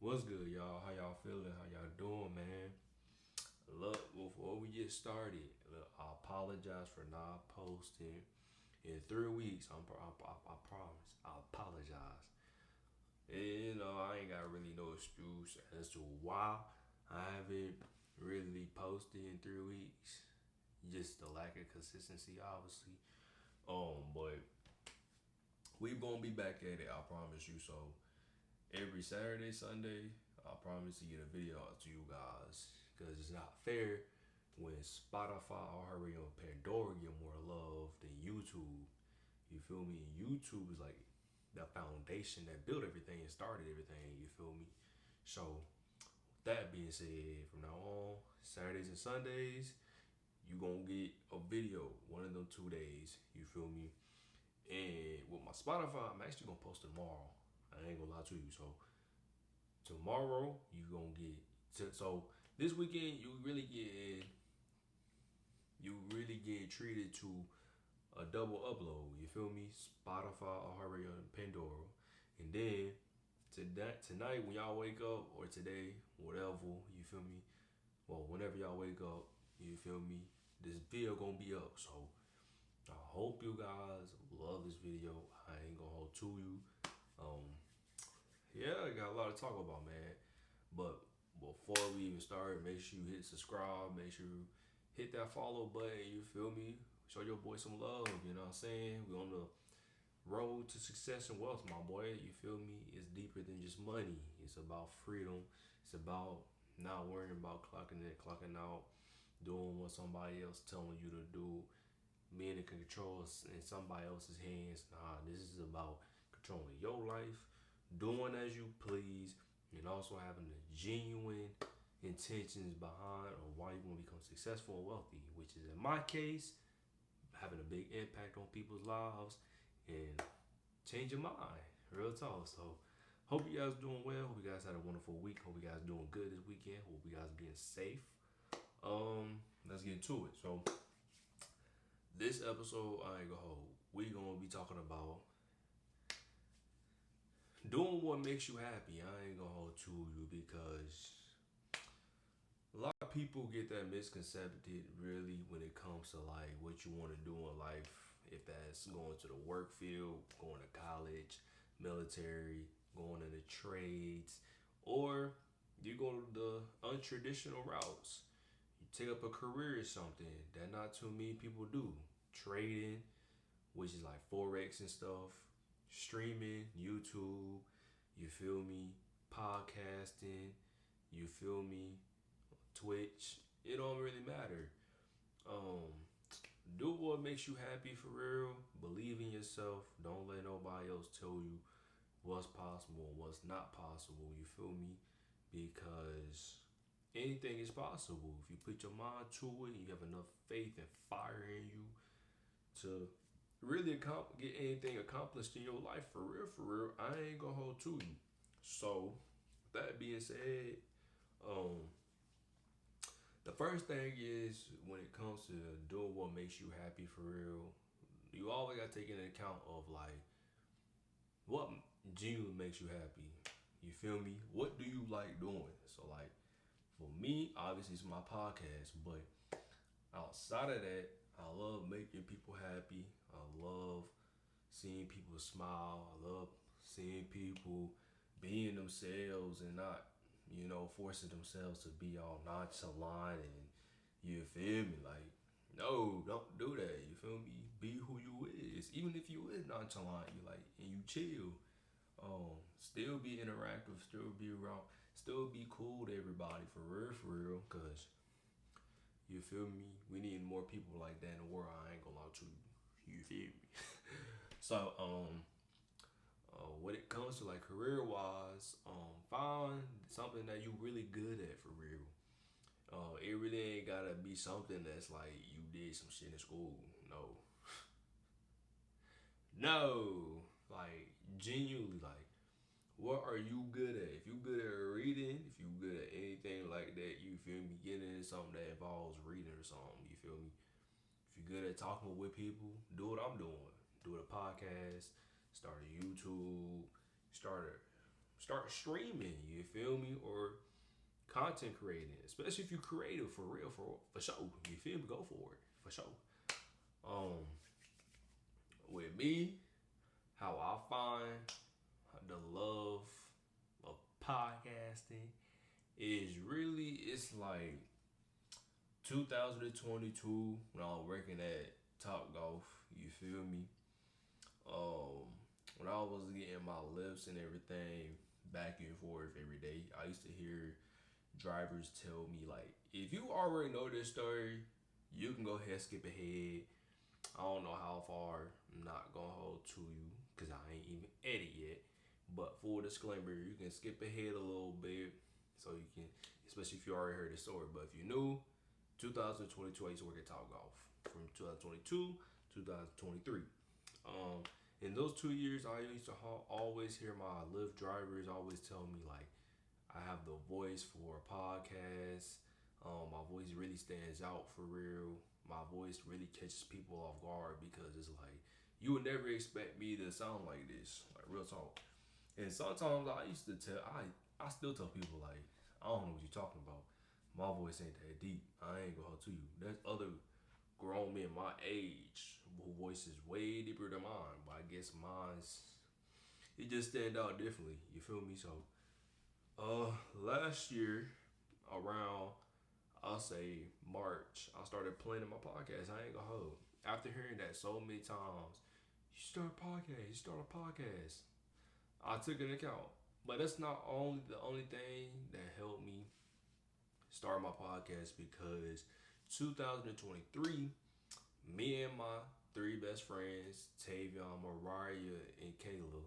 What's good, y'all? How y'all feeling? How y'all doing, man? Look, before we get started, look, I apologize for not posting in 3 weeks. I promise. I apologize. And, I ain't got really no excuse as to why I haven't really posted in 3 weeks. Just the lack of consistency, obviously. But we gonna be back at it. I promise you. So every Saturday, Sunday, I promise to get a video out to you guys. Because it's not fair when Spotify, iHeartRadio, and Pandora get more love than YouTube. You feel me? And YouTube is like the foundation that built everything and started everything. You feel me? So, that being said, from now on, Saturdays and Sundays, you gonna get a video one of them 2 days. You feel me? And with my Spotify, I'm actually gonna post tomorrow. I ain't gonna lie to you. So tomorrow you gonna get so this weekend you really get treated to a double upload. You feel me? Spotify, iHeartRadio, and Pandora, and then tonight when y'all wake up or today, whatever. You feel me? Well, whenever y'all wake up, you feel me? This video gonna be up. So I hope you guys love this video. I ain't gonna hold to you. Um, yeah, I got a lot to talk about, man. But before we even start, make sure you hit subscribe. Make sure you hit that follow button. You feel me? Show your boy some love. You know what I'm saying? We on the road to success and wealth, my boy. You feel me? It's deeper than just money. It's about freedom. It's about not worrying about clocking in, clocking out, doing what somebody else telling you to do, being in control in somebody else's hands. Nah, this is about controlling your life, doing as you please, and also having the genuine intentions behind or why you want to become successful and wealthy, which is in my case, having a big impact on people's lives and changing mine. Real talk. So hope you guys doing well. Hope you guys had a wonderful week. Hope you guys doing good this weekend. Hope you guys being safe. Let's get into it. So this episode, I ain't gonna hold. We gonna be talking about doing what makes you happy. I ain't gonna hold to you because a lot of people get that misconcepted really when it comes to like what you want to do in life. If that's going to the work field, going to college, military, going into trades, or you go the untraditional routes. You take up a career or something that not too many people do. Trading, which is like forex and stuff, streaming, YouTube, you feel me, podcasting, you feel me, Twitch. It don't really matter. Um, do what makes you happy for real. Believe in yourself. Don't let nobody else tell you what's possible and what's not possible. You feel me? Because anything is possible if you put your mind to it. You have enough faith and fire in you to really get anything accomplished in your life for real, for real. I ain't gonna hold to you. So, that being said, um, the first thing is when it comes to doing what makes you happy for real, you always gotta take into account of like what genuinely makes you happy. You feel me? What do you like doing? So like for me, obviously it's my podcast, but outside of that, I love making people happy. I love seeing people smile. I love seeing people being themselves and not, forcing themselves to be all nonchalant and you feel me? Like, no, don't do that. You feel me? Be who you is. Even if you is nonchalant, you like and you chill. Still be interactive, still be around, still be cool to everybody for real, cause you feel me? We need more people like that in the world. I ain't gonna lie to you. You feel me? So, when it comes to like career wise, find something that you really good at for real. It really ain't gotta be something that's like you did some shit in school. No, no. Like genuinely, like what are you good at? If you good at reading, if you good at anything like that, you feel me? Getting into something that involves reading or something. You feel me? If you're good at talking with people, do what I'm doing. Do a podcast, start a YouTube, start start streaming. You feel me? Or content creating, especially if you're creative for real, for sure. You feel me? Go for it for sure. Um, with me, how I find the love of podcasting is really it's like 2022 when I was working at Top Golf. You feel me? Um, when I was getting my lifts and everything back and forth every day, I used to hear drivers tell me like, if you already know this story, you can go ahead skip ahead. I don't know how far. I'm not gonna hold to you because I ain't even edit yet. But full disclaimer, you can skip ahead a little bit so you can, especially if you already heard the story. But if you're new, 2022, I used to work at Top Golf from 2022 2023. Um, in those 2 years, I used to always hear my Lyft drivers always tell me like I have the voice for a podcast. My voice really stands out for real. My voice really catches people off guard because it's like you would never expect me to sound like this, like real talk. And sometimes I used to tell I still tell people like I don't know what you're talking about. My voice ain't that deep. I ain't gonna hold to you. There's other grown men my age who voice is way deeper than mine, but I guess mine's it just stand out differently. You feel me? So last year around I'll say March, I started planning my podcast. I ain't gonna hold. After hearing that so many times, you start a podcast, you start a podcast. I took an account. But that's not only the only thing that helped me start my podcast because 2023, me and my three best friends, Tavion, Mariah, and Kayla,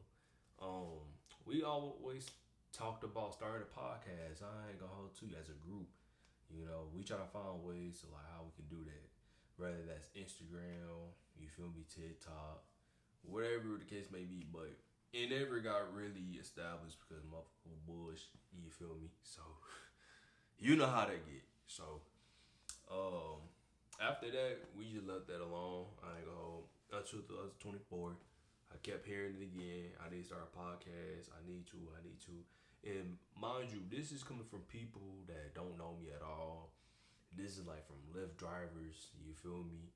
um, we always talked about starting a podcast. I ain't gonna hold to you as a group. You know, we try to find ways to like how we can do that. Whether that's Instagram, you feel me, TikTok, whatever the case may be, but it never got really established because motherfucker bush, you feel me? So you know how they get. So after that, we just left that alone. I ain't gonna hold. Until 2024, I kept hearing it again. I need to start a podcast. I need to. I need to. And mind you, this is coming from people that don't know me at all. This is like from Lyft drivers. You feel me?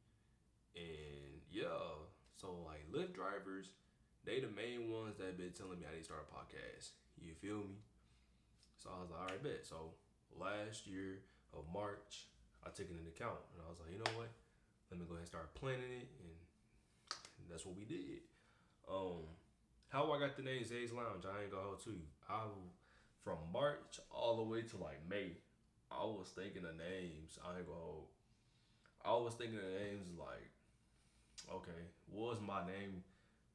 And yeah, so like Lyft drivers, they the main ones that been telling me I need to start a podcast. You feel me? So I was like, all right, bet. So last year of March, I took it into account, and I was like, you know what? Let me go ahead and start planning it, and that's what we did. Um, how I got the name Zay's Lounge, I ain't gonna hold to you. From March all the way to like May, I was thinking of names. I ain't gonna hold. I was thinking of names like, okay, what's my name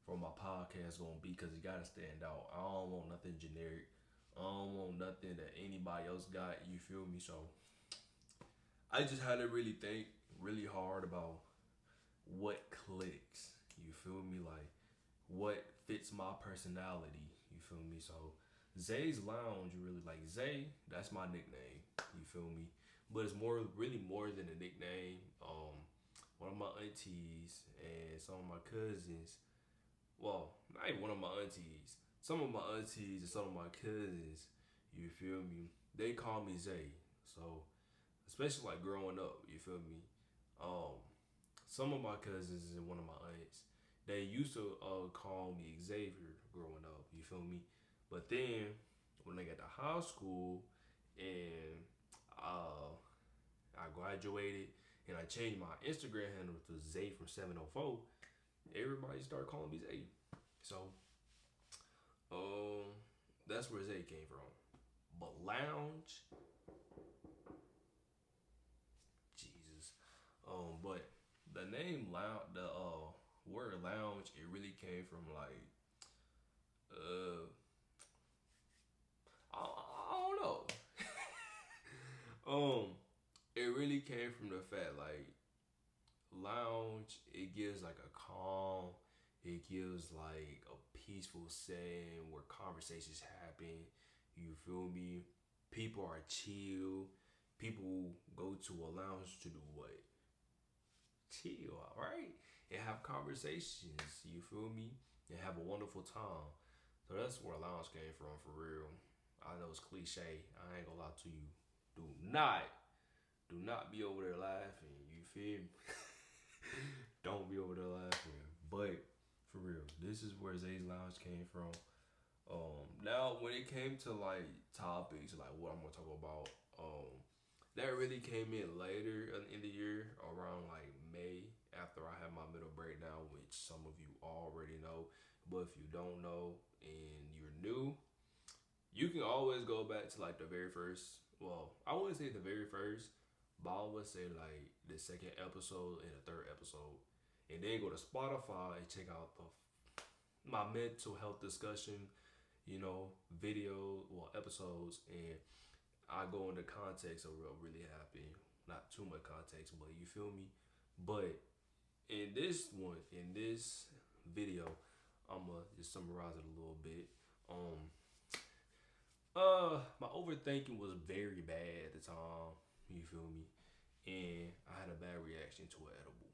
for my podcast gonna be? Cause it gotta stand out. I don't want nothing generic. I don't want nothing that anybody else got. You feel me? So I just had to really think really hard about what clicks. You feel me? Like what fits my personality. You feel me? So Zay's Lounge, really like Zay. That's my nickname. You feel me? But it's really more than a nickname. One of my aunties and some of my cousins. Well, not even one of my aunties. Some of my aunties and some of my cousins. You feel me? They call me Zay. So especially like growing up. You feel me? Um, some of my cousins and one of my aunts, they used to call me Xavier growing up. You feel me? But then when I got to high school and uh, I graduated and I changed my Instagram handle to Zay from 704, everybody started calling me Zay. So um, that's where Zay came from. But lounge, Jesus. But the name lounge, the word lounge, it really came from like uh, I don't know. um, it really came from the fact like lounge. It gives like a calm. It gives like a peaceful setting where conversations happen. You feel me? People are chill. People go to a lounge to do what? Chill, right? And have conversations. You feel me? And have a wonderful time. So that's where allowance came from for real. I know it's cliche. I ain't gonna lie to you. Do not, do not be over there laughing. You feel me? Don't be over there laughing. But for real, this is where Zay's Lounge came from. Now when it came to like topics, like what I'm gonna talk about, that really came in later in the year, around like May, after I had my middle breakdown, which some of you already know. But if you don't know and you're new, you can always go back to like the very first. Well, I wouldn't say the very first, but I would say like the second episode and the third episode, and then go to Spotify and check out my mental health discussion, video, well, episodes, and I go into context of what really happened. Not too much context, but you feel me. But in this video, I'ma just summarize it a little bit. My overthinking was very bad at the time. You feel me? And I had a bad reaction to an edible.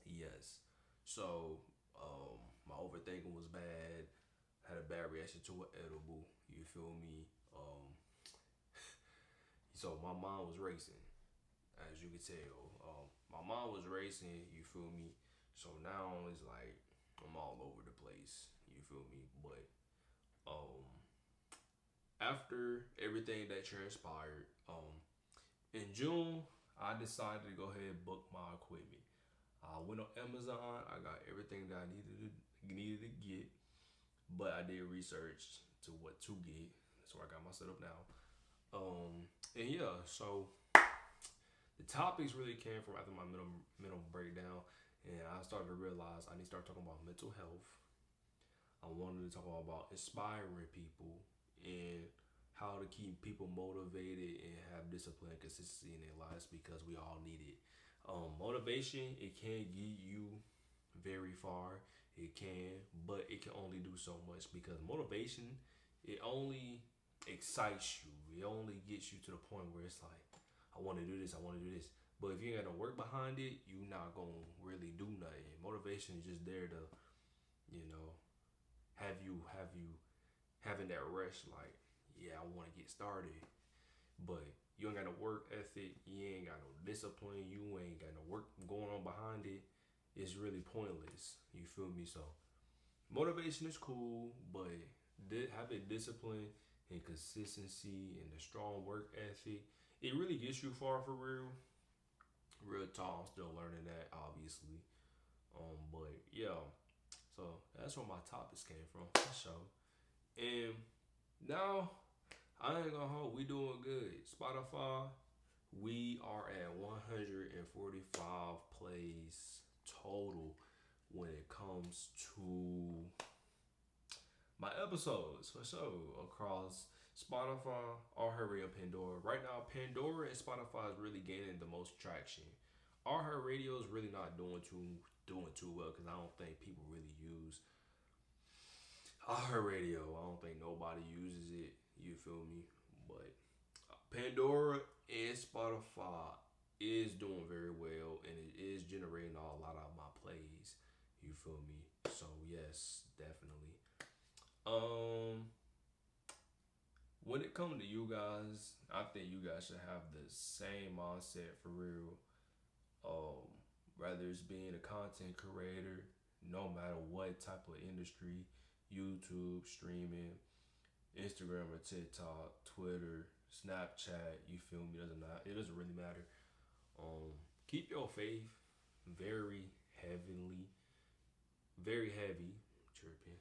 Yes. So, my overthinking was bad. Had a bad reaction to an edible. You feel me? So my mind was racing, as you can tell. My mind was racing. You feel me? So now it's like I'm all over the place. You feel me? But um, after everything that transpired, in June, I decided to go ahead and book my equipment. I went on Amazon. I got everything that I needed to get, but I did research to what to get, so I got my setup now. And yeah, so the topics really came from after my mental breakdown, and I started to realize I need to start talking about mental health. I wanted to talk about inspiring people and how to keep people motivated and have discipline and consistency in their lives, because we all need it. Motivation, it can get you very far. It can, but it can only do so much, because motivation, it only excites you. It only gets you to the point where it's like, I want to do this, I want to do this. But if you ain't got to work behind it, you're not gonna really do nothing. Motivation is just there to, you know, have you having that rush, like, yeah, I want to get started. But you ain't got no work ethic, you ain't got no discipline, you ain't got no work going on behind it. It's really pointless. You feel me? So motivation is cool, but having discipline and consistency and the strong work ethic, it really gets you far for real. Real talk, I'm still learning that, obviously. But yeah, so that's where my topics came from, for sure. And now I ain't gonna hold. We doing good. Spotify, we are at 145 plays total when it comes to my episodes, for sure, across Spotify, iHeartRadio, and Pandora. Right now, Pandora and Spotify is really gaining the most traction. iHeartRadio is really not doing too well, because I don't think people really use iHeartRadio. I don't think nobody uses it. You feel me? But Pandora and Spotify is doing very well, and it is generating a lot of my plays. You feel me? So yes, definitely. Um, when it comes to you guys, I think you guys should have the same mindset for real. Um, Whether it's being a content creator, no matter what type of industry, YouTube, streaming, Instagram or TikTok, Twitter, Snapchat, you feel me? It doesn't really matter. Keep your faith very heavily, very heavy, tripping.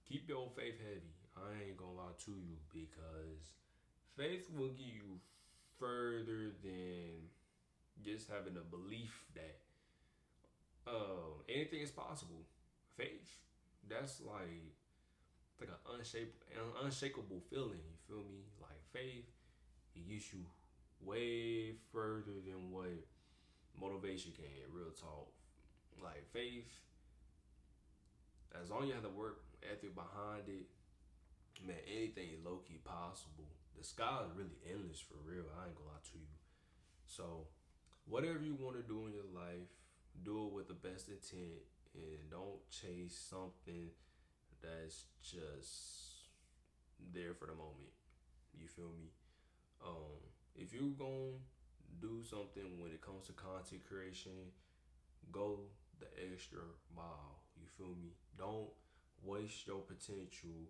Keep your faith heavy. I ain't gonna lie to you, because faith will get you further than just having a belief that anything is possible. Faith, that's like an unshakable feeling. You feel me? Like faith, it gets you way further than what motivation can. Real talk. Like faith, as long as you have the work ethic behind it, man, anything is low key possible. The sky is really endless for real. I ain't gonna lie to you. So, whatever you want to do in your life, do it with the best intent, and don't chase something that's just there for the moment. You feel me? Um, if you're gonna do something when it comes to content creation, go the extra mile. You feel me? Don't waste your potential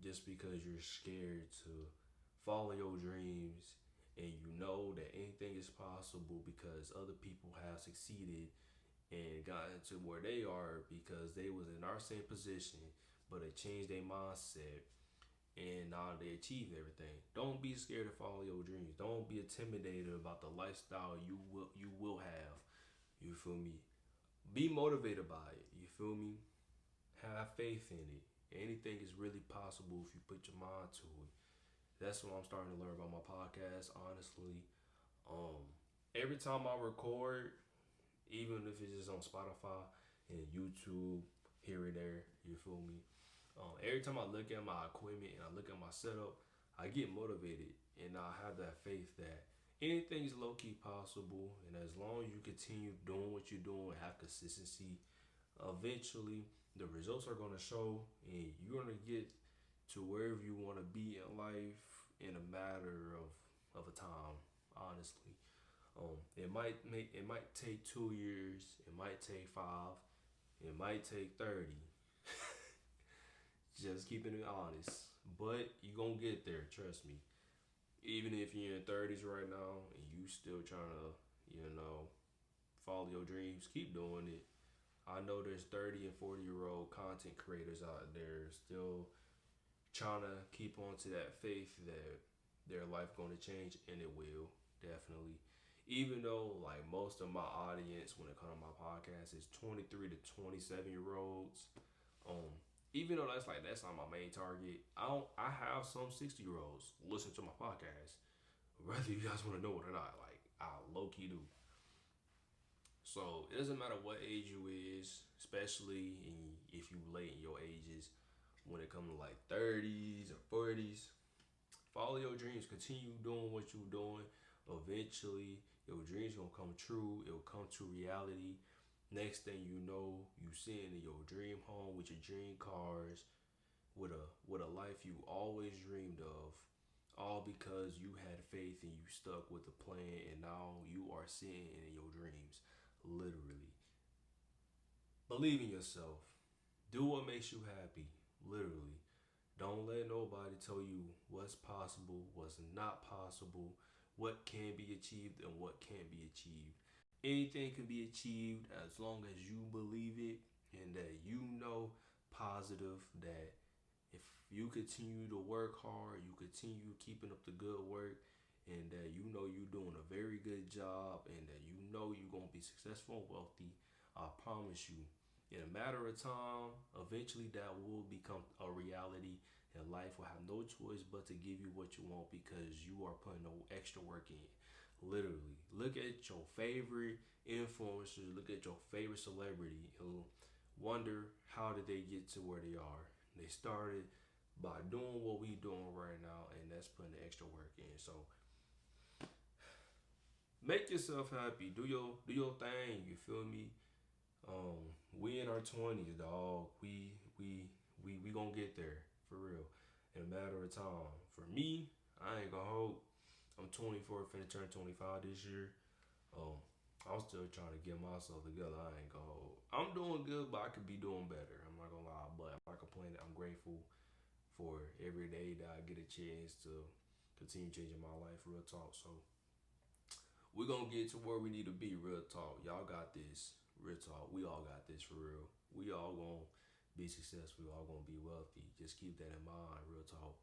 just because you're scared to follow your dreams and you know that anything is possible because other people have succeeded and gotten to where they are because they was in our same position but they changed their mindset and now they achieve everything. Don't be scared to follow your dreams. Don't be intimidated about the lifestyle you will have. You feel me? Be motivated by it. You feel me? Have faith in it. Anything is really possible if you put your mind to it. That's what I'm starting to learn about my podcast, honestly. Um, every time I record, even if it's just on Spotify and YouTube, here and there, you feel me? Every time I look at my equipment and I look at my setup, I get motivated and I have that faith that anything's low key possible. And as long as you continue doing what you're doing, have consistency, eventually the results are going to show and you're going to get to wherever you want to be in life in a matter of a time, honestly. It might take 2 years, it might take five, it might take 30. Just keeping it honest. But you gonna get there, trust me. Even if you're in 30s right now and you still trying to, follow your dreams, keep doing it. I know there's 30 and 40-year-old content creators out there still trying to keep on to that faith that their life going to change, and it will, definitely. Even though like most of my audience when it comes to my podcast is 23 to 27-year-olds, um, even though that's not my main target, I have some 60-year-olds listen to my podcast. Whether you guys want to know it or not, like I low key do. So it doesn't matter what age you is, especially if you late in your ages. When it comes to like 30s or 40s, follow your dreams. Continue doing what you're doing. Eventually, your dreams gonna come true. It'll come to reality. Next thing you know, you sitting in your dream home with your dream cars, with a life you always dreamed of, all because you had faith and you stuck with the plan, and now you are sitting in your dreams, literally. Believe in yourself. Do what makes you happy, literally. Don't let nobody tell you what's possible, what's not possible, what can be achieved, and what can't be achieved. Anything can be achieved as long as you believe it and that you know positive that if you continue to work hard, you continue keeping up the good work, and that you know you're doing a very good job, and that you know you're going to be successful and wealthy, I promise you, in a matter of time, eventually that will become a reality, and life will have no choice but to give you what you want because you are putting no extra work in. Literally, look at your favorite influencers, look at your favorite celebrity, and wonder how did they get to where they are. They started by doing what we doing right now, and that's putting the extra work in. So make yourself happy. Do your thing. You feel me? We in our 20s, dog. We gonna get there for real in a matter of time. For me, I ain't gonna hold. I'm 24, finna turn 25 this year. Um, I'm still trying to get myself together. I ain't gonna hold. I'm doing good, but I could be doing better. I'm not gonna lie, but I'm not complaining. I'm grateful for every day that I get a chance to continue changing my life. Real talk. So we're gonna get to where we need to be. Real talk. Y'all got this. Real talk. We all got this for real. We all gonna be successful. We all gonna be wealthy. Just keep that in mind. Real talk.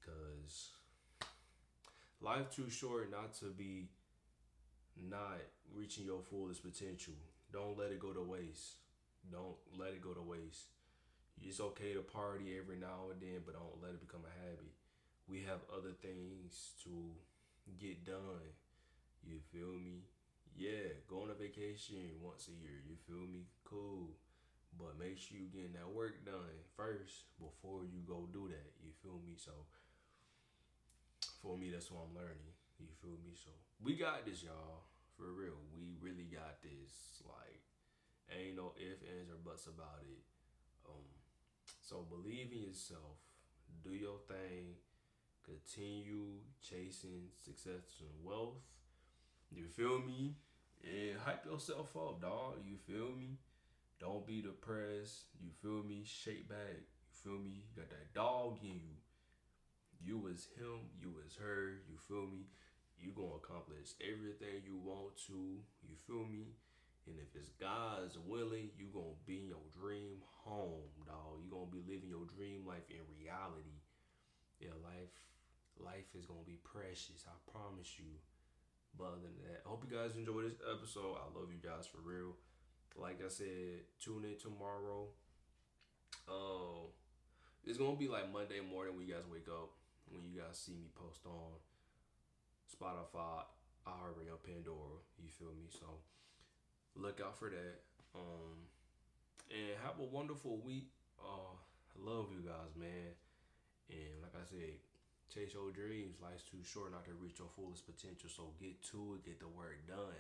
Cause life too short not to be not reaching your fullest potential. Don't let it go to waste. Don't let it go to waste. It's okay to party every now and then, but don't let it become a habit. We have other things to get done. You feel me? Yeah, go on a vacation once a year. You feel me? Cool. But make sure you getting that work done first before you go do that. You feel me? So for me, that's what I'm learning. You feel me? So we got this, y'all. For real, we really got this. Like, ain't no ifs, ands, or buts about it. Um, So believe in yourself, do your thing, continue chasing success and wealth. You feel me? And hype yourself up, dog. You feel me? Don't be depressed. You feel me? Shake back. You feel me? You got that dog in you. You is him. You is her. You feel me? You gonna accomplish everything you want to. You feel me? And if it's God's willing, you gonna be in your dream home, dog. You gonna be living your dream life in reality. Yeah, life is gonna be precious. I promise you. But other than that, I hope you guys enjoy this episode. I love you guys for real. Like I said, tune in tomorrow. Uh, it's gonna be like Monday morning when you guys wake up. When you guys see me post on Spotify, iHeartRadio, Pandora. You feel me? So look out for that. And have a wonderful week. I love you guys, man. And like I said, chase your dreams. Life's too short not to reach your fullest potential. So get to it, get the work done.